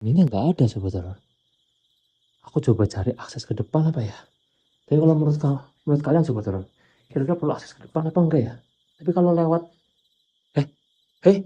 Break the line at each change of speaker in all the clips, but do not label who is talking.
Ini nggak ada sebetulnya. Aku coba cari akses ke depan apa ya. Tapi kalau menurut kalian sebetulnya, kira-kira perlu akses ke depan apa enggak ya? Tapi kalau lewat, eh, eh,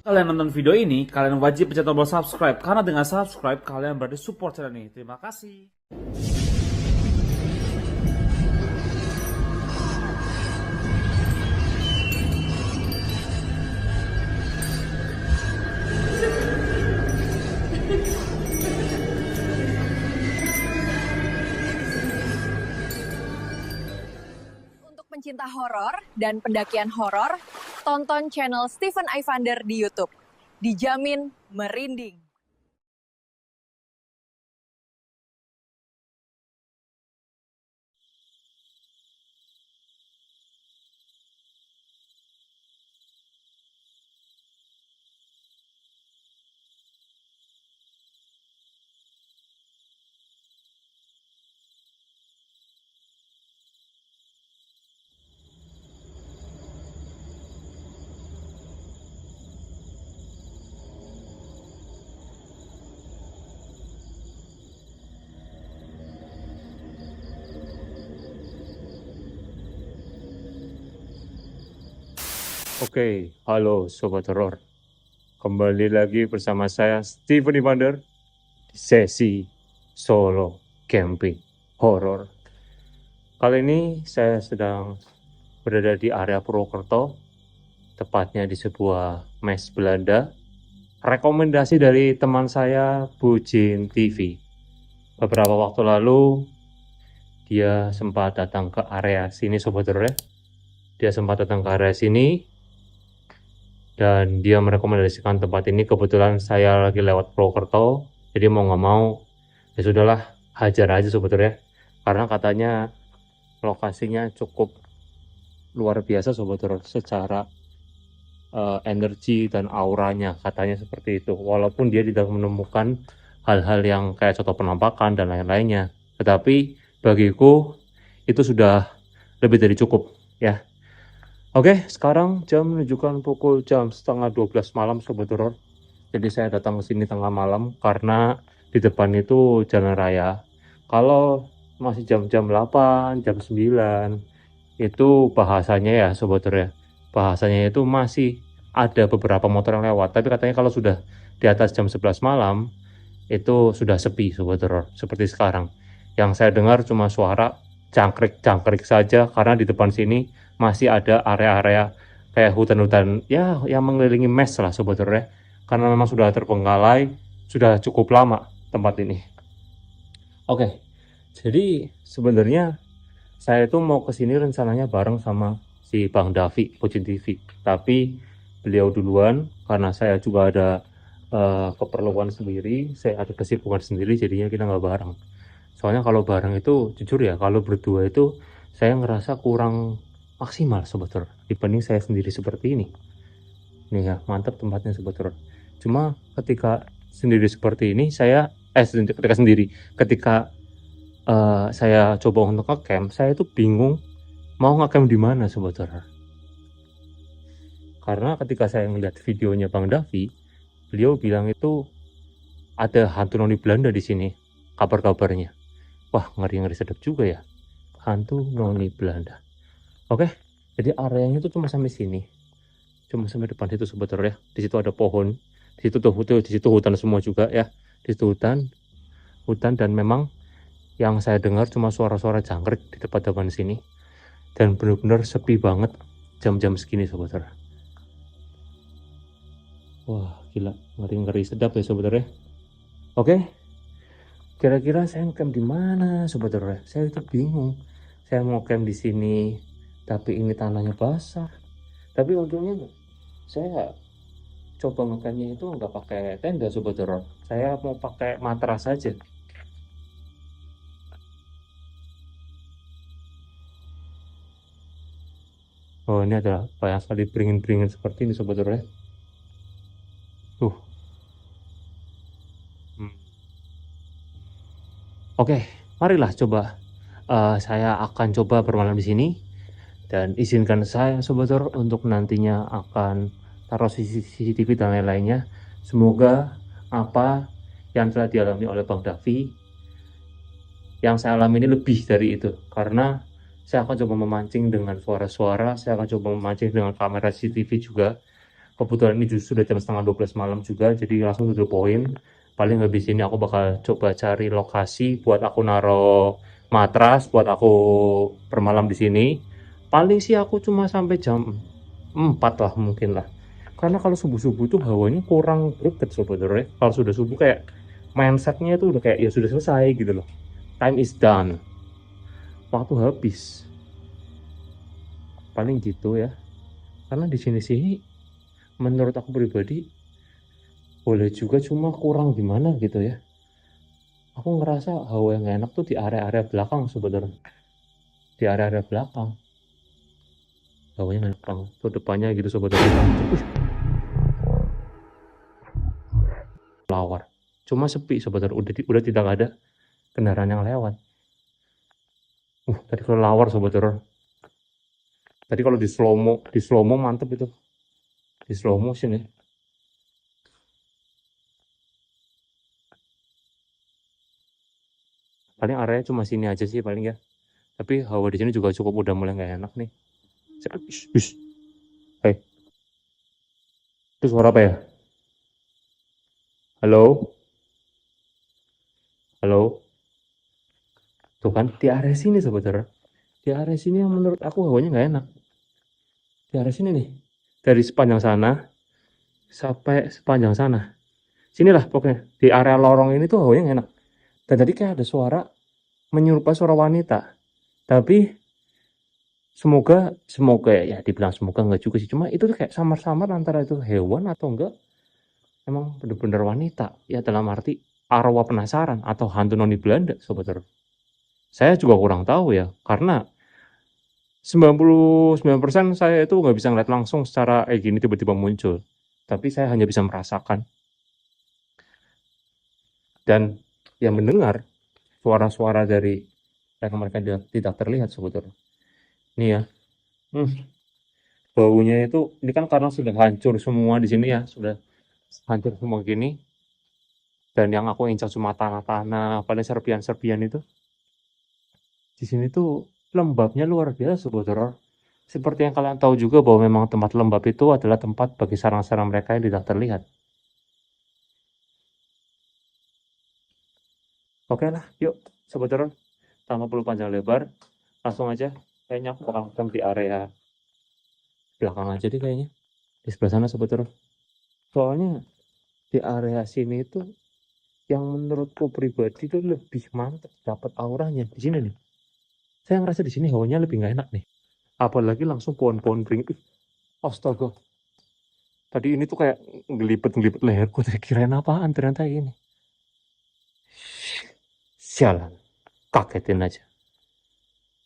Kalian nonton video ini, kalian wajib pencet tombol subscribe karena dengan subscribe kalian berarti support channel ini. Terima kasih.
Untuk pencinta horor dan pendakian horor, tonton channel Stephen Ivander di YouTube. Dijamin merinding.
Oke, halo Sobat Horor. Kembali lagi bersama saya Steven Ivander di sesi solo camping horor. Kali ini saya sedang berada di area Purwokerto, tepatnya di sebuah mes Belanda. Rekomendasi dari teman saya, Bujin TV. Beberapa waktu lalu, dia sempat datang ke area sini, Sobat Horor ya. Dia sempat datang ke area sini, dan dia merekomendasikan tempat ini. Kebetulan saya lagi lewat Purwokerto, jadi mau nggak mau ya sudahlah, hajar aja sebetulnya, karena katanya lokasinya cukup luar biasa sebetulnya secara energi dan auranya, katanya seperti itu, walaupun dia tidak menemukan hal-hal yang kayak contoh penampakan dan lain-lainnya, tetapi bagiku itu sudah lebih dari cukup ya. Oke, sekarang jam menunjukkan pukul jam setengah 12 malam Sobat Horor. Jadi saya datang ke sini tengah malam karena di depan itu jalan raya. Kalau masih jam-jam 8, jam 9, itu bahasanya ya Sobat Horor ya. Bahasanya itu masih ada beberapa motor yang lewat. Tapi katanya kalau sudah di atas jam 11 malam, itu sudah sepi Sobat Horor. Seperti sekarang. Yang saya dengar cuma suara jangkrik-jangkrik saja karena di depan sini masih ada area-area kayak hutan-hutan ya yang mengelilingi mes lah Sobat Horor ya. Karena memang sudah terbengkalai, sudah cukup lama tempat ini. Oke, jadi sebenarnya saya itu mau ke sini rencananya bareng sama si Bang Davi, Pocin TV. Tapi beliau duluan karena saya juga ada keperluan sendiri, saya ada kesibukan sendiri, jadinya kita nggak bareng. Soalnya kalau bareng itu jujur ya, kalau berdua itu saya ngerasa kurang maksimal sebetulnya dibanding saya sendiri seperti ini. Nih ya, mantap tempatnya sebetulnya. Cuma ketika sendiri seperti ini, ketika sendiri, ketika saya coba untuk ngecamp, saya itu bingung mau ngecamp di mana sebetulnya. Karena ketika saya melihat videonya Bang Davi, beliau bilang itu ada hantu noni Belanda di sini, kabar-kabarnya. Wah, ngeri-ngeri sedap juga ya, hantu noni Belanda. Oke, jadi areanya itu cuma sampai sini, cuma sampai depan situ sebetulnya. Di situ ada pohon, di situ tuh, di situ hutan semua juga ya. Di situ hutan dan memang yang saya dengar cuma suara-suara jangkrik di depan sini, dan benar-benar sepi banget jam-jam segini sebetulnya. Wah, gila, ngeri-ngeri sedap ya sebetulnya. Oke, kira-kira saya camp di mana sebetulnya? Saya itu bingung. Saya mau camp di sini, tapi ini tanahnya basah. Tapi untungnya saya coba ngecampnya itu nggak pakai tenda sebetulnya. Saya mau pakai matras saja. Oh, ini adalah banyak sekali beringin-beringin seperti ini Sobat Horor ya. Tuh. Hmm. Oke, marilah coba. Saya akan coba bermalam di sini dan izinkan saya Sobat Horor untuk nantinya akan taruh CCTV dan lain-lainnya. Semoga apa yang telah dialami oleh Bang Davi, yang saya alami ini lebih dari itu, karena saya akan coba memancing dengan suara-suara, saya akan coba memancing dengan kamera CCTV juga. Kebetulan ini justru sudah jam setengah 12 malam juga, jadi langsung to the point. Paling habis ini aku bakal coba cari lokasi buat aku naro matras, buat aku bermalam di sini. Paling sih aku cuma sampai jam 4 lah mungkin lah. Karena kalau subuh-subuh tuh hawanya kurang greget Sobat Horor ya. Kalau sudah subuh kayak mindsetnya itu udah kayak ya sudah selesai gitu loh. Time is done. Waktu habis. Paling gitu ya. Karena di sini sih menurut aku pribadi boleh juga, cuma kurang gimana gitu ya. Aku ngerasa hawa yang enak tuh di area-area belakang sebenarnya. Di area-area belakang. Hawanya enak banget. Tuh depannya gitu Sobat Horor. Lawar. Cuma sepi Sobat Horor. Udah tidak ada kendaraan yang lewat. Tadi kalau lawar Sobat Horor. Tadi kalau di slow mo mantep itu. Di slow motion ya. Paling areanya cuma sini aja sih paling ya. Tapi hawa di sini juga cukup udah mulai nggak enak nih. Hei, itu suara apa ya? Halo? Halo? Tuh kan, di area sini Sobat Horor. Di area sini yang menurut aku hawanya nggak enak. Di area sini nih. Dari sepanjang sana sampai sepanjang sana. Sinilah pokoknya. Di area lorong ini tuh hawanya nggak enak. Dan tadi kayak ada suara menyerupai suara wanita. Tapi semoga ya dibilang semoga enggak juga sih. Cuma itu tuh kayak samar-samar antara itu hewan atau enggak emang bener-bener wanita. Ya dalam arti arwah penasaran atau hantu noni Belanda Sobat Horor. Saya juga kurang tahu ya, karena 99% saya itu nggak bisa ngeliat langsung secara gini tiba-tiba muncul. Tapi saya hanya bisa merasakan dan yang mendengar suara-suara dari mereka tidak terlihat sebetulnya. Ini ya, baunya itu ini kan karena sudah hancur semua di sini ya, sudah hancur semua gini. Dan yang aku incar cuma tanah-tanah, paling serpian-serpian itu. Di sini tuh lembabnya luar biasa sebetulnya. Seperti yang kalian tahu juga bahwa memang tempat lembab itu adalah tempat bagi sarang-sarang mereka yang tidak terlihat. Oke lah, yuk Sobat Horor, tanpa perlu panjang lebar, langsung aja. Kayaknya aku bakal rekam di area belakang aja deh kayaknya. Di sebelah sana Sobat Horor. Soalnya di area sini itu yang menurutku pribadi itu lebih mantap dapat auranya di sini nih. Saya ngerasa di sini hawanya lebih nggak enak nih. Apalagi langsung pohon-pohon beringin. Astaga. Tadi ini tuh kayak ngelipet leherku. Kirain apaan ternyata ini. Sialan. Kagetin aja.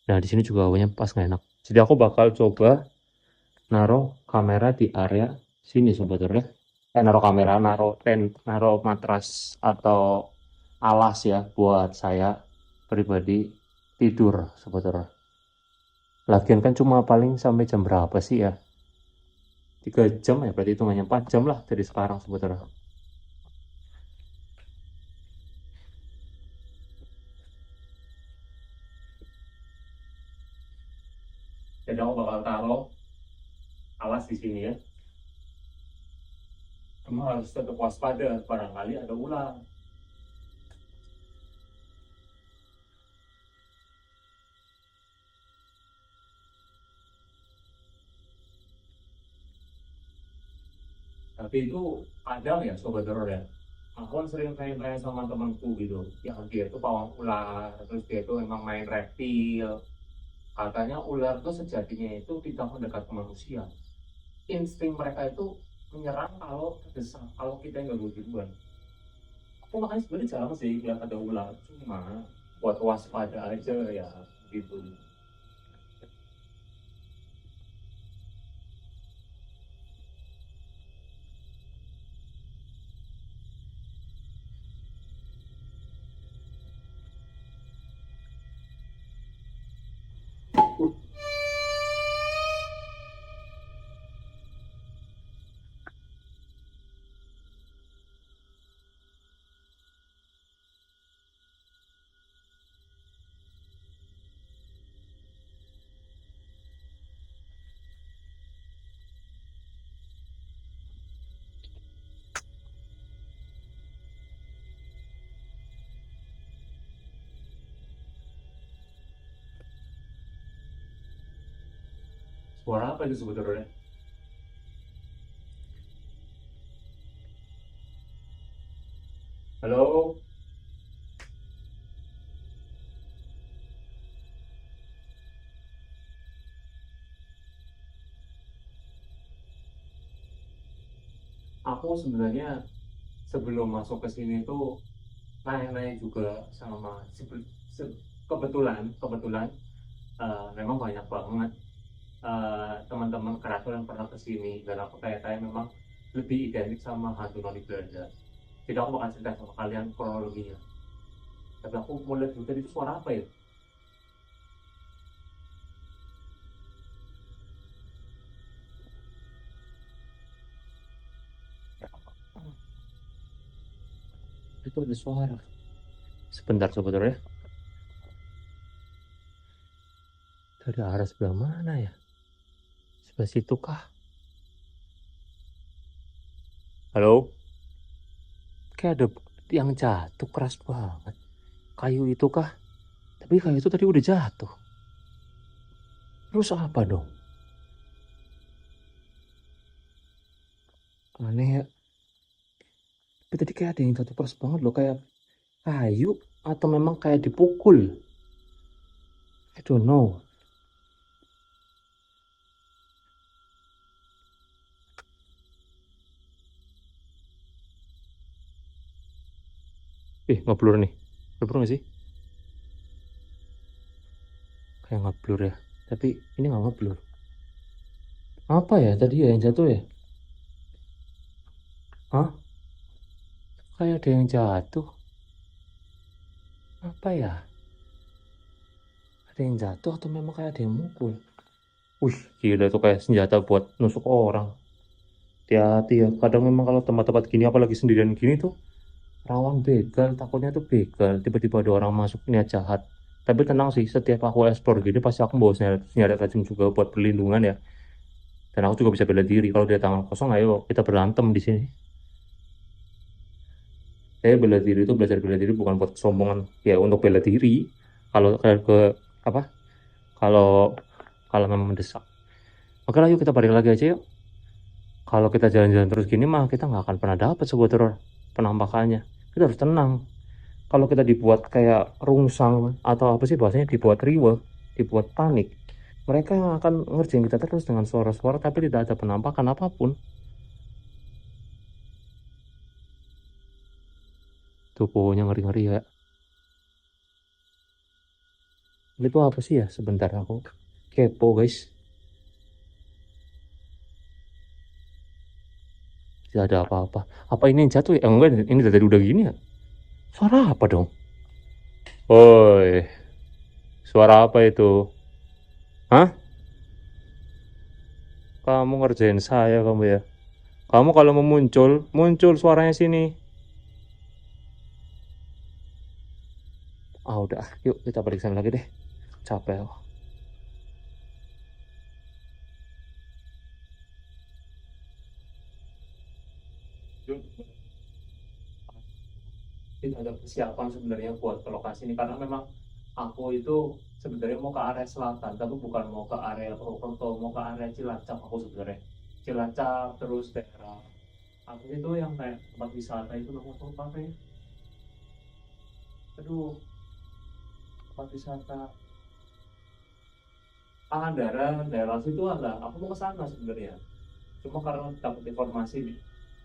Nah di sini juga hawanya pas nggak enak. Jadi aku bakal coba naruh kamera di area sini Sobat Horor ya. Naruh kamera, naruh matras atau alas ya buat saya pribadi tidur Sobat Horor. Lagian kan cuma paling sampai jam berapa sih ya? 3 jam ya, berarti hitungannya 4 jam lah dari sekarang Sobat Horor. Jadi aku bakal taruh alas di sini ya. Cuma harus tetap waspada, barangkali ada ular. Tapi itu kadang ya Sobat Horor ya. Aku kan sering tanya-tanya sama temanku gitu. Ya dia itu pawang ular, terus dia itu emang main reptil. Katanya ular itu sejatinya itu tidak mendekat ke manusia. Insting mereka itu menyerang kalau terdesak, kalau kita yang ganggu duluan. Aku makanya sebenarnya jarang sih lihat ada ular, cuma buat waspada aja ya gitu. Suara apa itu sebetulnya? Halo? Aku sebenarnya sebelum masuk ke sini tuh nanya-nanya juga sama kebetulan memang banyak banget teman-teman keraton yang pernah ke sini, dan aku kayak memang lebih identik sama hantu noni Belanda. Jadi aku bakal cerita sama kalian kronologinya. Tapi aku mau lihat dulu tadi itu suara apa ya? Itu ada suara. Sebentar sebetulnya. Dari arah sebelah mana ya? Sebelah situ kah? Halo? Kayak ada yang jatuh keras banget. Kayu itu kah? Tapi kayu itu tadi udah jatuh. Terus apa dong? Aneh ya. Tapi tadi kayak ada yang jatuh keras banget loh. Kayak kayu atau memang kayak dipukul. I don't know. Ngeblur nih. Ngeblur gak sih? Kayak ngeblur ya. Tapi ini nggak ngeblur. Apa ya tadi ya yang jatuh ya? Hah? Kayak ada yang jatuh. Apa ya? Ada yang jatuh atau memang kayak ada yang mukul? Wih, gila itu kayak senjata buat nusuk orang. Hati-hati ya. Kadang memang kalau tempat-tempat gini, apalagi sendirian gini tuh, rawan begal. Takutnya tuh begal. Tiba-tiba ada orang masuk niat jahat. Tapi tenang sih, setiap aku explore gini pasti aku bawa senjata tajam juga buat perlindungan ya. Dan aku juga bisa bela diri. Kalau dia tangan kosong, ayo kita berantem di sini. Saya bela diri itu belajar bela diri bukan buat kesombongan, ya untuk bela diri. Kalau ke apa? Kalau kalau memang mendesak. Oke lah, yuk kita balik lagi aja yuk. Kalau kita jalan-jalan terus gini mah kita nggak akan pernah dapat sebuah teror penampakannya. Kita harus tenang. Kalau kita dibuat kayak rungsang atau apa sih bahasanya, dibuat riwe, dibuat panik, mereka yang akan ngerjain kita terus dengan suara-suara tapi tidak ada penampakan apapun. Tuh pohonnya ngeri-ngeri ya. Itu apa sih ya? Sebentar aku kepo guys. Tidak ada apa-apa. Apa ini yang jatuh ya? Enggak, ini dari udah gini ya. Suara apa dong? Woi, suara apa itu? Hah? Kamu ngerjain saya kamu ya? Kamu kalau mau muncul, muncul suaranya sini. Ah udah, yuk kita balik sana lagi deh. Capek aku. Kita ada persiapan sebenarnya buat ke lokasi ini karena memang aku itu sebenarnya mau ke area selatan, tapi bukan mau ke area Purwokerto, mau ke area Cilacap aku sebenarnya. Cilacap terus daerah aku itu yang kayak tempat wisata itu namanya apa ya? Aduh, tempat wisata Pangandaran, daerah situ ada. Aku mau ke sana sebenarnya. Cuma karena dapat informasi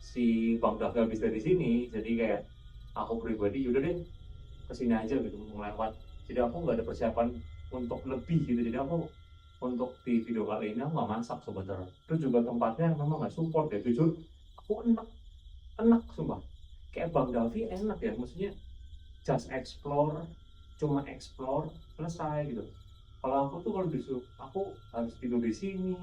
si Bang Daga habis dari sini, jadi kayak aku pribadi yaudah deh kesini aja gitu mau lewat. Jadi aku nggak ada persiapan untuk lebih gitu. Jadi aku untuk di video kali ini aku nggak masak sebenarnya. Terus juga tempatnya memang nggak support ya. Jujur aku enak, enak sumpah. Kayak Bang Davi enak ya, maksudnya just explore, cuma explore selesai gitu. Kalau aku tuh kalau disuruh aku harus tidur di sini,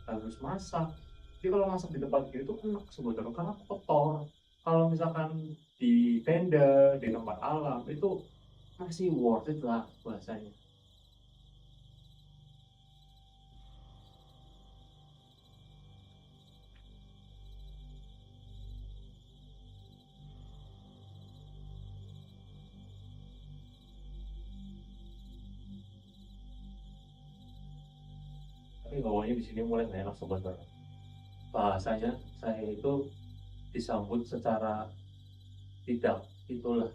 harus masak. Jadi kalau masak di tempat gitu tuh enak sebetulnya karena kotor. Kalau misalkan di tenda, di tempat alam itu masih worth it lah bahasanya. Tapi tapi bawahnya di sini mulai nggak enak sobat horor. Bahasanya saya itu disambut secara tidak itulah.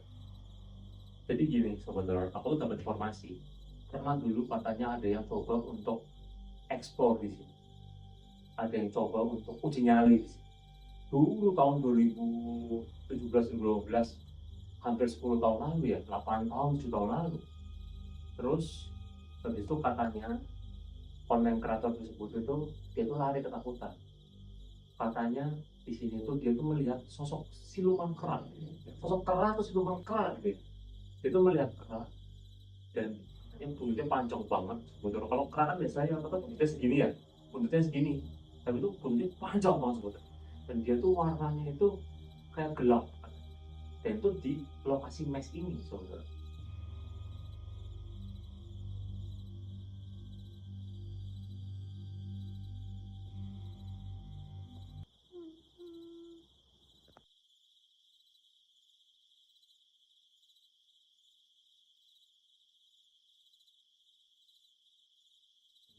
Jadi gini sobat horor, aku dapat informasi. Karena dulu katanya ada yang coba untuk eksplor di sini. Ada yang coba untuk uji nyali di sini. Dulu tahun 2017-2018, hampir 10 tahun lalu ya, 8 tahun, 7 tahun lalu. Terus habis itu katanya konten kreator tersebut itu dia tuh lari ketakutan. Katanya di sini tuh dia tuh melihat sosok siluman kera, sosok kera atau siluman kera gitu. Dia tuh melihat kera dan yang buntutnya panjang banget. Sebetulnya kalau kera kan biasanya kan buntutnya segini ya, buntutnya segini. Tapi itu buntutnya panjang banget sebetulnya. Dan dia tuh warnanya itu kayak gelap. Dan itu di lokasi mes ini saudara.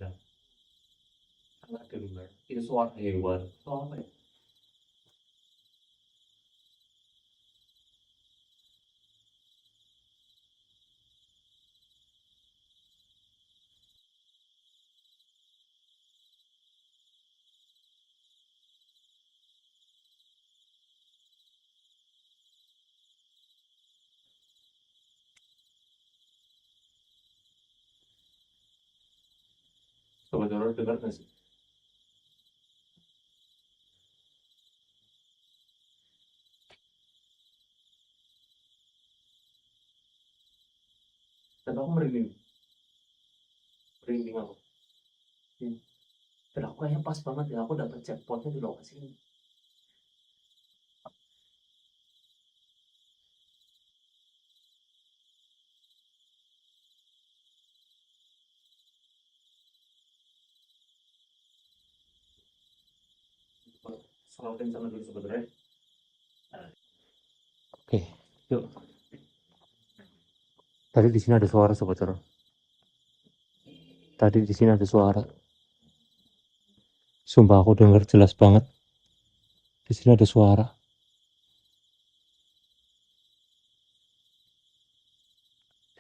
Dan sangat dengar itu suara hewan. Suara apa ya? Saudara dengar nggak sih? Dan aku merinding, merinding aku. Hmm. Dan aku kayaknya pas banget ya, aku dapat jackpotnya di lokasi ini. Soal kencang dulu sebenarnya. Oke, yuk. Tadi di sini ada suara sebenarnya. Tadi di sini ada suara. Sumpah aku dengar jelas banget. Di sini ada suara.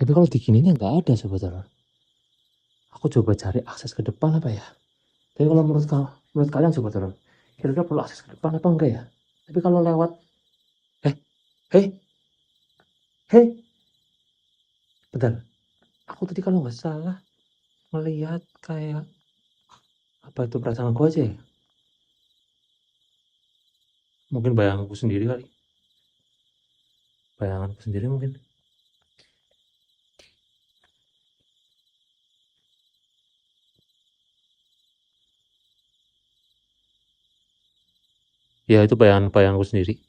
Tapi kalau digininya nggak ada sebenarnya. Aku coba cari akses ke depan apa ya. Tapi kalau menurut kalian sebenarnya, kira-kira perlu akses ke depan apa enggak ya? Tapi kalau lewat, eh, hei, hei, bentar. Aku tadi kalau nggak salah melihat kayak apa itu perasaan aku aja ya? Mungkin bayanganku sendiri kali. Bayanganku sendiri mungkin. Ya itu bayanganku sendiri.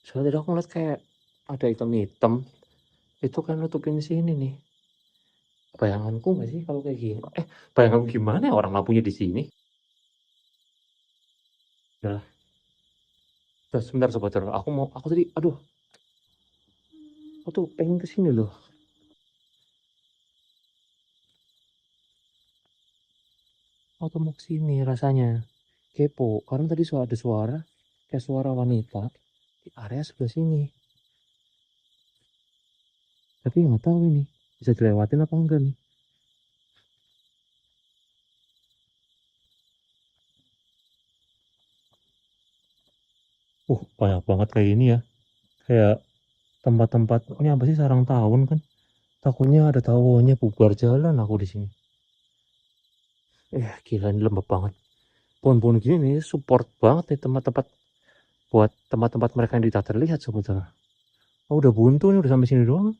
Soalnya tadi aku ngeliat kayak ada hitam-hitam. Itu kan nutupin sini nih. Bayanganku nggak sih kalau kayak gini? Bayanganku gimana ya orang lampunya di sini? Udah, sebentar sobat teror. Aku tadi, aduh, aku tuh pengen ke sini loh. Aku tuh mau ke sini rasanya. Kepo, karena tadi ada suara, kayak suara wanita di area sebelah sini. Tapi nggak tahu ini bisa dilewatin apa enggak nih. Banyak banget kayak ini ya. Kayak tempat-tempat ini apa sih sarang tawon kan? Takutnya ada tawonnya bubar jalan aku di sini. Gila ini lembab banget. Pohon-pohon gini nih support banget nih tempat-tempat buat tempat-tempat mereka yang tidak terlihat sebetulnya. Oh, udah buntu nih udah sampai sini doang.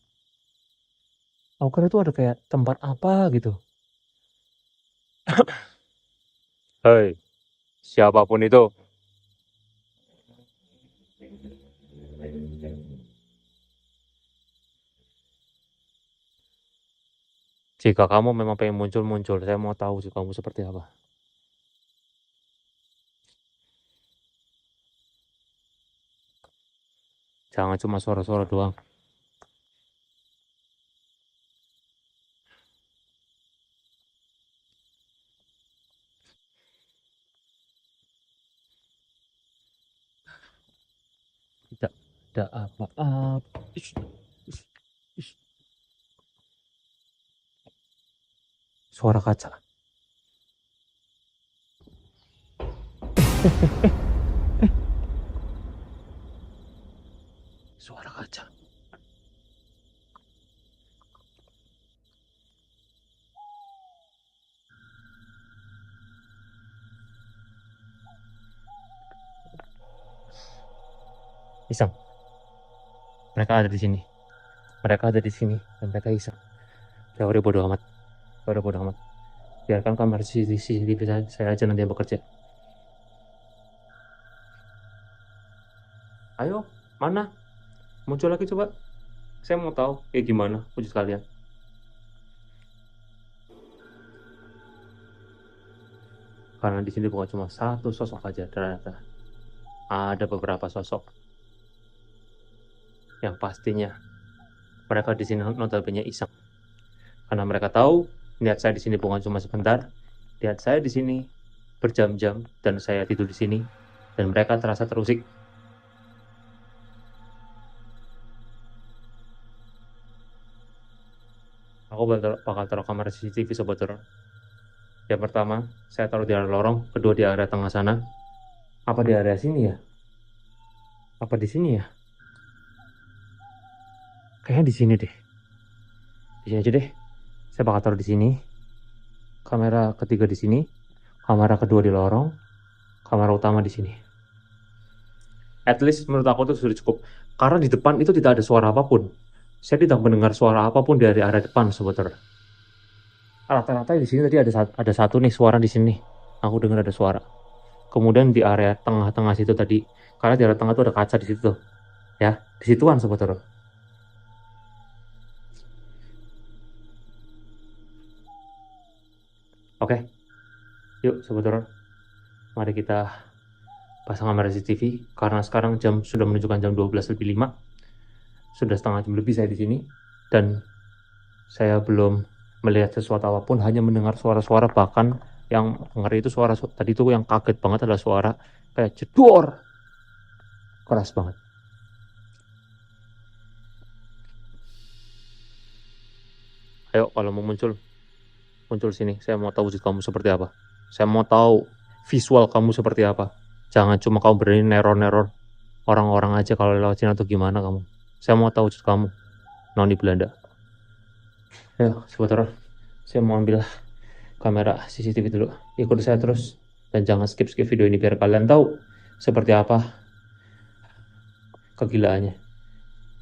Aku kira itu ada kayak tempat apa gitu. Hei, siapapun itu. Jika kamu memang pengen muncul-muncul, saya mau tahu sih kamu seperti apa. Jangan cuma suara-suara doang. ada apa-apa. Ish, ish, ish. Suara kaca. Suara kaca. Iseng. Mereka ada di sini. Mereka ada di sini dan mereka iseng. Ya udah bodo amat. Ya udah bodo amat. Biarkan kamera CCTV saya aja nanti yang bekerja. Ayo, mana? Muncul lagi coba. Saya mau tahu kayak gimana wujud kalian. Karena di sini bukan cuma satu sosok aja, ternyata ada beberapa sosok yang pastinya mereka di sini notabene iseng. Karena mereka tahu niat saya di sini bukan cuma sebentar, niat saya di sini berjam-jam dan saya tidur di sini dan mereka terasa terusik. Aku bakal taruh kamera CCTV sobat horor. Yang pertama, saya taruh di area lorong, kedua di area tengah sana. Apa di area sini ya? Apa di sini ya? Kayaknya di sini deh. Di sini aja deh. Saya bakal taruh di sini. Kamera ketiga di sini, kamera kedua di lorong, kamera utama di sini. At least menurut aku itu sudah cukup. Karena di depan itu tidak ada suara apapun. Saya tidak mendengar suara apapun dari area depan, sobat horor. Rata-rata di sini tadi ada satu nih suara di sini. Aku dengar ada suara. Kemudian di area tengah-tengah situ tadi, karena di area tengah tuh ada kaca di situ tuh. Ya, di situan sobat horor. Oke. Yuk sobat horor. Mari kita pasang kamera CCTV karena sekarang jam sudah menunjukkan jam 12:05. Sudah setengah jam lebih saya di sini dan saya belum melihat sesuatu apapun, hanya mendengar suara-suara. Bahkan yang ngeri itu suara tadi itu yang kaget banget adalah suara kayak jedor. Keras banget. Ayo kalau mau muncul sini. Saya mau tahu wujud kamu seperti apa. Saya mau tahu visual kamu seperti apa. Jangan cuma kamu berani neror-neror orang-orang aja kalau lewat sini atau gimana kamu. Saya mau tahu wujud kamu. Noni Belanda. Ayo, sebentar. Saya mau ambil kamera CCTV dulu. Ikut saya terus. Dan jangan skip-skip video ini biar kalian tahu seperti apa kegilaannya.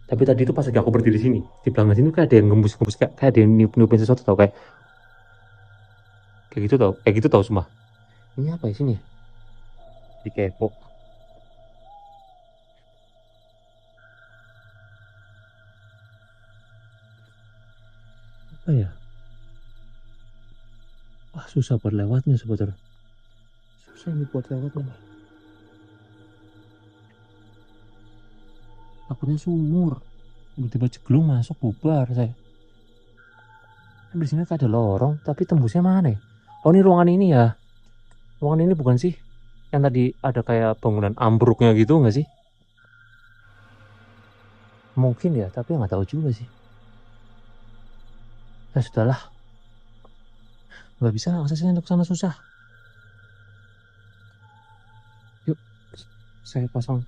Tapi tadi itu pas lagi aku berdiri sini, di belakang sini kayak ada yang ngembus-ngembus, kayak ada yang niup-niupin sesuatu tau, kayak gitu tau semua. Ini apa ya sini ya? Di kepo. Apa ya? Wah, susah buat lewatnya sebetulnya. Susah nih buat lewatnya. Takutnya sumur. Tiba-tiba ceglung masuk, bubar saya. Di sini ada lorong, tapi tembusnya mana ya? Oh, ini ruangan ini ya. Ruangan ini bukan sih? Yang tadi ada kayak bangunan ambruknya gitu nggak sih? Mungkin ya, tapi nggak tahu juga sih. Ya sudahlah. Nggak bisa aksesnya untuk sana, susah. Yuk, saya pasang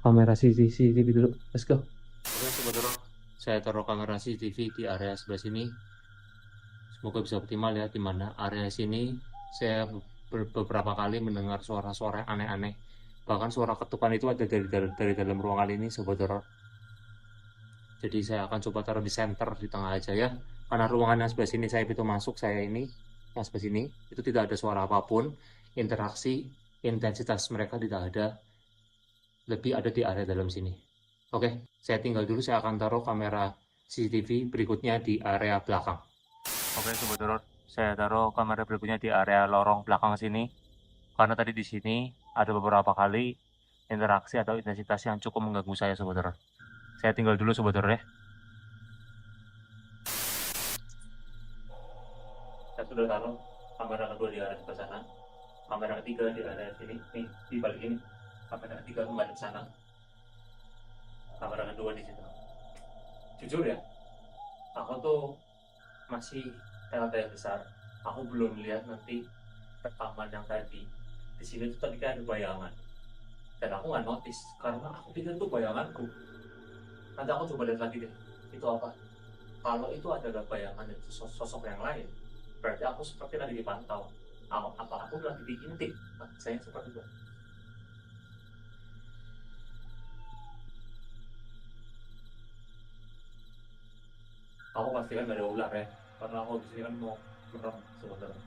kamera CCTV dulu. Let's go. Oke, sobat horor. Saya taruh kamera CCTV di area sebelah sini. Semoga bisa optimal ya, di mana area sini saya beberapa kali mendengar suara-suara aneh-aneh. Bahkan suara ketukan itu ada dari dalam ruangan ini, sobat horor. Jadi saya akan coba taruh di center, di tengah aja ya. Karena ruangan yang sebelah sini saya pintu masuk, saya ini yang sebelah sini itu tidak ada suara apapun. Interaksi, intensitas mereka tidak ada. Lebih ada di area dalam sini. Oke, saya tinggal dulu. Saya akan taruh kamera CCTV berikutnya di area belakang. Oke sobat horor, saya taruh kamera berikutnya di area lorong belakang sini. Karena tadi di sini ada beberapa kali interaksi atau intensitas yang cukup mengganggu saya sobat horor. Saya tinggal dulu sobat horor ya. Saya sudah taruh kamera kedua di area sebelah sana. Kamera ketiga di area sini. Nih, di balik ini. Kamera ketiga kembali ke sana. kamera kedua di situ. Jujur ya, aku tuh masih tanda besar. Aku belum lihat nanti rekaman yang tadi. Di sini tuh tadi kayak ada bayangan. Dan aku nggak notice karena aku pikir itu bayanganku. Nanti aku coba lihat lagi deh. Itu apa? Kalau itu adalah bayangan dari sosok yang lain, berarti aku seperti lagi dipantau. Apa aku lagi diintip? Saya seperti itu. Aku pastikan gak ada ular ya, karena aku di sini kan mau merem sebenarnya.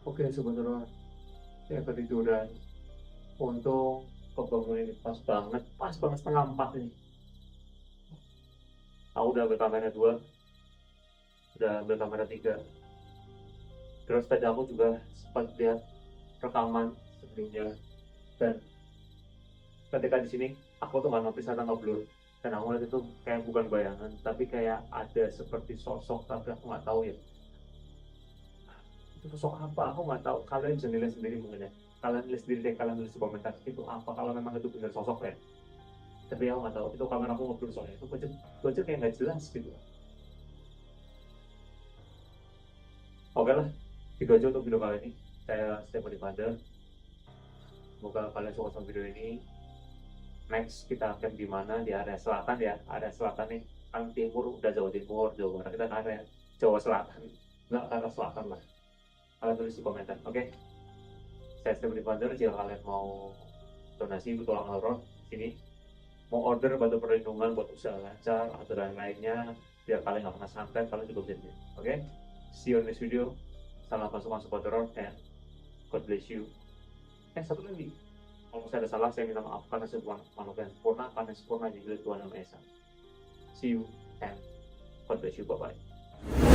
Oke, sebenarnya saya ketiduran. Untung kebangun ini pas banget setengah 4 ini. Aku udah ambil kamera 2, udah ambil kamera 3. Terus tadi aku juga sempat lihat rekaman sebelumnya. Dan ketika di sini, aku tuh nggak notice ada ngeblur. Dan aku lihat itu kayak bukan bayangan, tapi kayak ada seperti sosok, tapi aku nggak tahu ya. Itu sosok apa? Aku nggak tahu. Kalian bisa nilai sendiri mungkin ya. Kalian tulis sendiri deh, kalian tulis di komentar itu apa kalau memang itu benar sosok ya. Tapi aku nggak tahu. Itu kamera aku ngeblur soalnya. Itu baca kayak nggak jelas gitu. Oke lah, itu aja untuk video kali ini. Saya Stefan Ivander. Semoga kalian suka sama video ini. Next kita akan di mana? Di area selatan ya, area selatan nih. kan timur udah Jawa Timur, Jawa Barat, kita ke arah Jawa Selatan, nggak ke arah selatan lah. Kalian tulis di komentar, oke? Saya Stephen Ivander. Jika kalian mau donasi petualang horor sini, mau order batu perlindungan buat usaha lancar atau dan lainnya, biar kalian nggak kena santet, kalian juga bisa beli. Oke? See you in this video. Salam pasukan support horror and God bless you. Satu lagi, kalau saya ada salah, saya minta maaf karena saya bukan makhluk yang sempurna, karena yang sempurna jadi Tuhan yang Maha Esa. See you and God bless you. Bye bye.